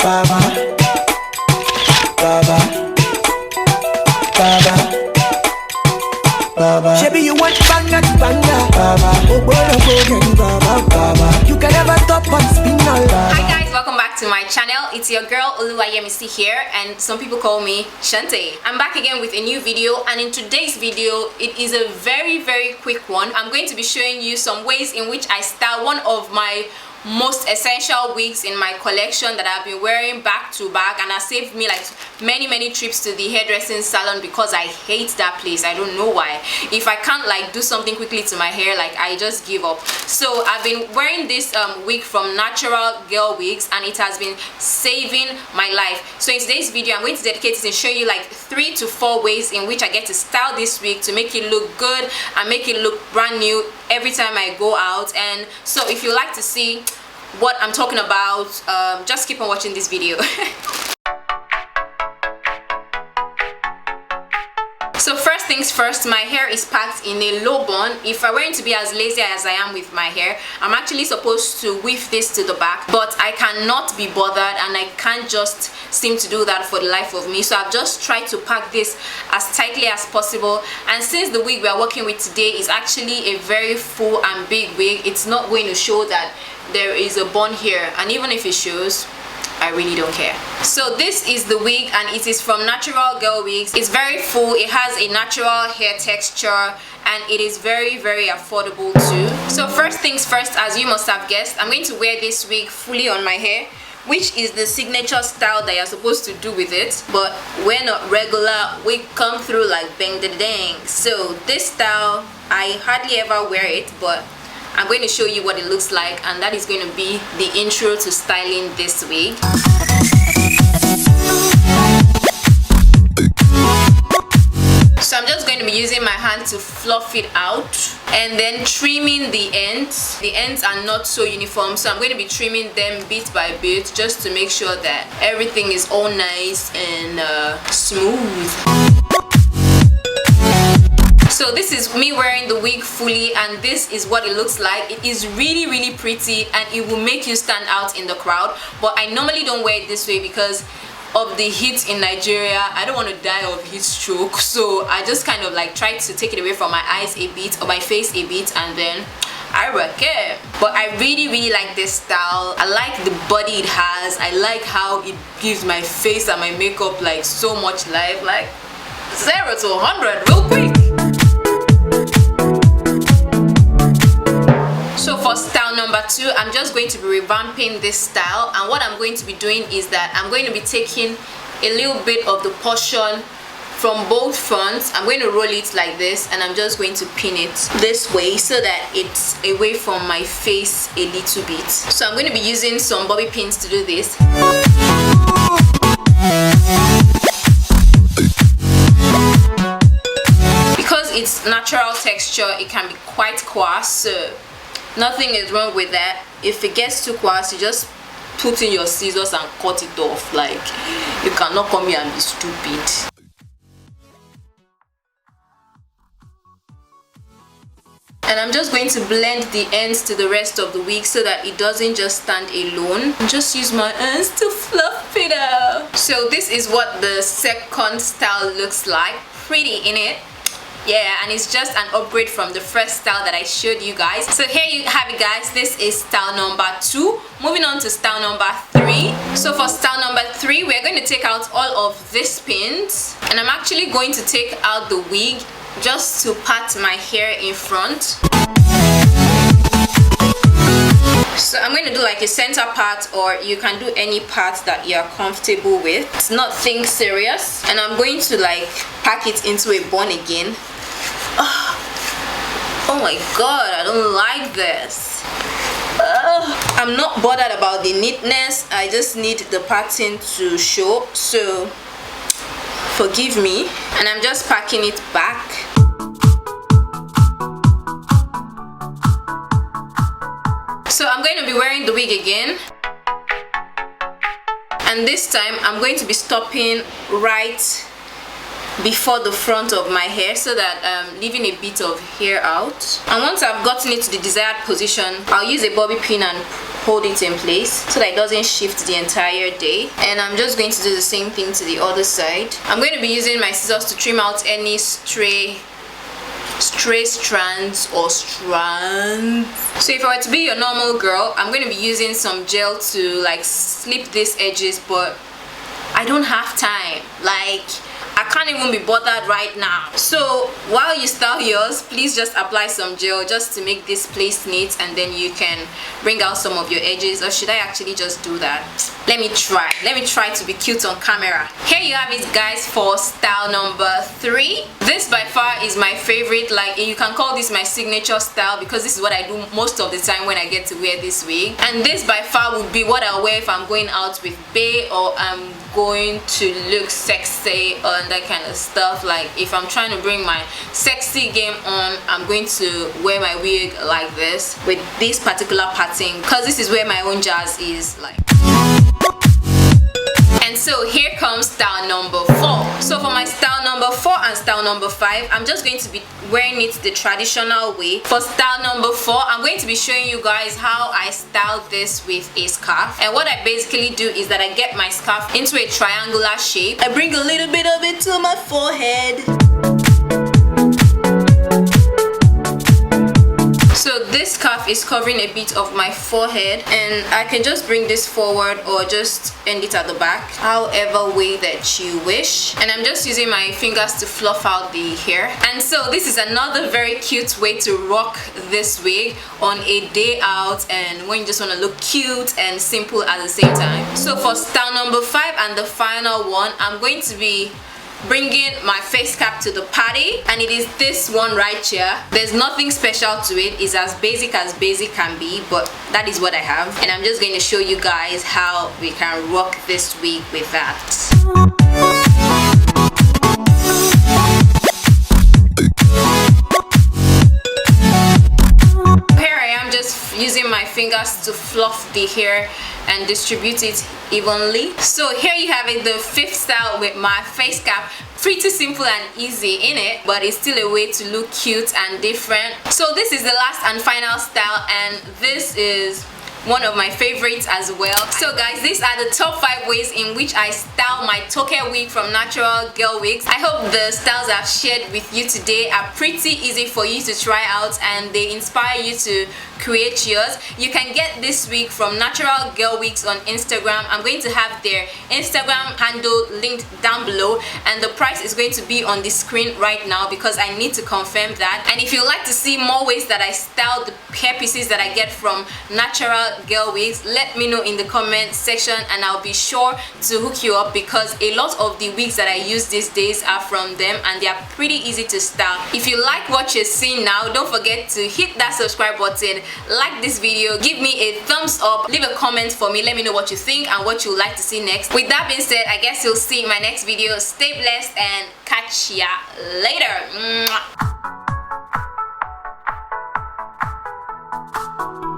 Baba, Baba, Baba, Baba. Shebi you want banga to banga, Baba. Oh boy, Baba, Baba. You can never top on spin all. Hi guys, welcome back to my channel. It's your girl Oluwayemisi here, and some people call me Shante. I'm back again with a new video, and in today's video, it is a very quick one. I'm going to be showing you some ways in which I style one of my most essential wigs in my collection that I've been wearing back to back, and has saved me like many trips to the hairdressing salon because I hate that place. I don't know why. If I can't like do something quickly to my hair, like I just give up. So I've been wearing this wig from Natural Girl Wigs, and it has been saving my life. So in today's video, I'm going to dedicate it and show you like 3 to 4 ways in which I get to style this wig to make it look good and make it look brand new every time I go out. And so if you like to see what I'm talking about, just keep on watching this video. So first things first, my hair is packed in a low bun. If I weren't to be as lazy as I am with my hair, I'm actually supposed to weave this to the back, but I cannot be bothered and I can't just seem to do that for the life of me. So I've just tried to pack this as tightly as possible. And since the wig we are working with today is actually a very full and big wig, it's not going to show that there is a bun here, and even if it shows, I really don't care. So this is the wig, and it is from Natural Girl Wigs. It's very full, it has a natural hair texture, and it is very affordable too. So first things first, as you must have guessed, I'm going to wear this wig fully on my hair, which is the signature style that you're supposed to do with it, but we're not regular. We come through like bang the dang. So this style, I hardly ever wear it, but I'm going to show you what it looks like, and that is going to be the intro to styling this wig. So I'm just going to be using my hand to fluff it out and then trimming the ends. The ends are not so uniform, so I'm going to be trimming them bit by bit just to make sure that everything is all nice and smooth. So this is me wearing the wig fully, and this is what it looks like. It is really pretty, and it will make you stand out in the crowd. But I normally don't wear it this way because of the heat in Nigeria. I don't want to die of heat stroke, so I just kind of like try to take it away from my eyes a bit or my face a bit, and then I rock it. But I really like this style. I like the body it has. I like how it gives my face and my makeup like so much life, like 0 to 100 real quick. So for style number 2, I'm just going to be revamping this style, and what I'm going to be doing is that I'm going to be taking a little bit of the portion from both fronts. I'm going to roll it like this, and I'm just going to pin it this way so that it's away from my face a little bit. So I'm going to be using some bobby pins to do this. Because it's natural texture, it can be quite coarse, so nothing is wrong with that. If it gets too coarse, you just put in your scissors and cut it off. Like, you cannot come here and be stupid. And I'm just going to blend the ends to the rest of the wig so that it doesn't just stand alone. Just use my hands to fluff it out. So this is what the second style looks like. Pretty, innit? Yeah, and it's just an upgrade from the first style that I showed you guys. So here you have it, guys. This is style number 2. Moving on to style number 3. So for style number 3, we're going to take out all of these pins, and I'm actually going to take out the wig just to part my hair in front. So I'm going to do like a center part, or you can do any part that you're comfortable with. It's nothing serious. And I'm going to like pack it into a bun again. Oh my god, I don't like this. I'm not bothered about the neatness. I just need the pattern to show, so forgive me. And I'm just packing it back. So I'm going to be wearing the wig again, and this time I'm going to be stopping right before the front of my hair so that I'm leaving a bit of hair out. And once I've gotten it to the desired position, I'll use a bobby pin and hold it in place so that it doesn't shift the entire day. And I'm just going to do the same thing to the other side. I'm going to be using my scissors to trim out any stray strands or strands. So if I were to be your normal girl, I'm going to be using some gel to like slip these edges, but I don't have time. Like, I can't even be bothered right now. So while you style yours, please just apply some gel just to make this place neat, and then you can bring out some of your edges. Or should I actually just do that? Let me try to be cute on camera. Here you have it, guys, for style number 3. This by far is my favorite. Like, you can call this my signature style because this is what I do most of the time when I get to wear this wig. And this by far would be what I'll wear if I'm going out with bae, or I'm going to look sexy and that kind of stuff. Like, if I'm trying to bring my sexy game on, I'm going to wear my wig like this with this particular pattern, because this is where my own jazz is. Like, and so here comes style number 4. So for my style number 4 and style number 5, I'm just going to be wearing it the traditional way. For style number 4, I'm going to be showing you guys how I style this with a scarf. And what I basically do is that I get my scarf into a triangular shape. I bring a little bit of it to my forehead. So this scarf is covering a bit of my forehead, and I can just bring this forward or just end it at the back, however way that you wish. And I'm just using my fingers to fluff out the hair. And so this is another very cute way to rock this wig on a day out, and when you just want to look cute and simple at the same time. So for style number 5 and the final one, I'm going to be bringing my face cap to the party, and it is this one right here. There's nothing special to it. It's as basic can be, but that is what I have, and I'm just going to show you guys how we can rock this wig with that. Here I am, just using my fingers to fluff the hair and distribute it evenly. So here you have it, the 5th style with my face cap. Pretty simple and easy in it, but it's still a way to look cute and different. So this is the last and final style, and this is one of my favorites as well. So guys, these are the top 5 ways in which I style my Toke wig from Natural Girl Wigs. I hope the styles I've shared with you today are pretty easy for you to try out, and they inspire you to create yours. You can get this wig from Natural Girl Wigs on Instagram. I'm going to have their Instagram handle linked down below, and the price is going to be on the screen right now because I need to confirm that. And if you'd like to see more ways that I style the hair pieces that I get from Natural Girl Wigs, let me know in the comment section, and I'll be sure to hook you up, because a lot of the wigs that I use these days are from them, and they are pretty easy to style. If you like what you're seeing now, don't forget to hit that subscribe button, like this video, give me a thumbs up, leave a comment for me, let me know what you think and what you would like to see next. With that being said, I guess you'll see in my next video. Stay blessed and catch ya later. Mwah.